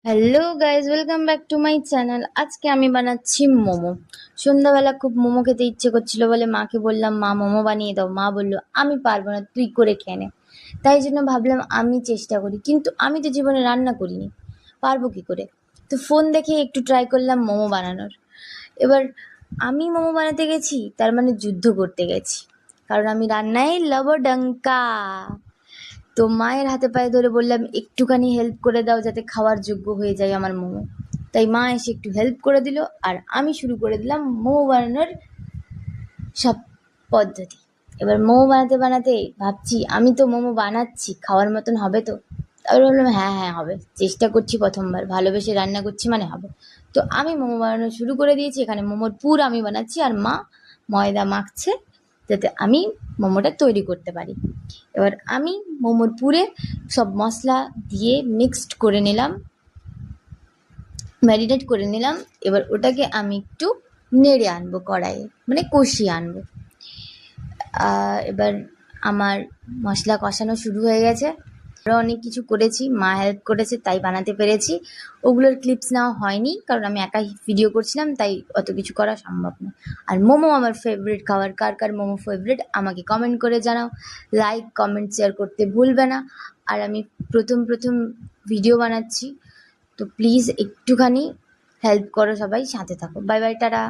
Hello guys, welcome back to my channel. আজকে আমি বানাচ্ছি মোমো। সন্ধ্যাবেলা খুব মোমো খেতে ইচ্ছে করছিল বলে মাকে বললাম, মা মোমো বানিয়ে দাও। মা বললো আমি পারবো না, তুই করে খেয়ে নে। তাই জন্য ভাবলাম আমি চেষ্টা করি, কিন্তু আমি তো জীবনে রান্না করিনি, পারবো কি করে। তো ফোন দেখে একটু ট্রাই করলাম মোমো বানানোর। এবার আমি মোমো বানাতে গেছি, তার মানে যুদ্ধ করতে গেছি, কারণ আমি রান্নায় লবডঙ্কা। তো মায়ের হাতে পায়ে ধরে বললাম একটুখানি হেল্প করে দাও যাতে খাওয়ার যোগ্য হয়ে যায় আমার মোমো। তাই মা এসে একটু হেল্প করে দিল, আর আমি শুরু করে দিলাম মোমো বানানোর সব পদ্ধতি। এবার মোমো বানাতে বানাতে ভাবছি আমি তো মোমো বানাচ্ছি, খাওয়ার মতন হবে তো। তারপরে বললাম হ্যাঁ হ্যাঁ হবে, চেষ্টা করছি, প্রথমবার ভালোবেসে রান্না করছি মানে হবে। তো আমি মোমো বানানো শুরু করে দিয়েছি। এখানে মোমোর পুর আমি বানাচ্ছি, আর মা ময়দা মাখছে যাতে আমি মোমোটা তৈরি করতে পারি। এবার আমি মোমোর পুরে সব মশলা দিয়ে মিক্সড করে নিলাম, ম্যারিনেট করে নিলাম। এবার ওটাকে আমি একটু নেড়ে আনবো, কড়াইয়ে মানে কষিয়ে আনবো। এবার আমার মশলা কষানো শুরু হয়ে গেছে। আরও অনেক কিছু করেছি, মা হেল্প করেছে তাই বানাতে পেরেছি। ওগুলোর ক্লিপস নেওয়া হয়নি, কারণ আমি একাই ভিডিও করছিলাম, তাই অত কিছু করা সম্ভব না। আর মোমো আমার ফেভারিট খাবার। কার কার মোমো ফেভারিট আমাকে কমেন্ট করে জানাও। লাইক কমেন্ট শেয়ার করতে ভুলবে না। আর আমি প্রথম প্রথম ভিডিও বানাচ্ছি, তো প্লিজ একটুখানি হেল্প করো, সবাই সাথে থাকো। Bye bye, tata.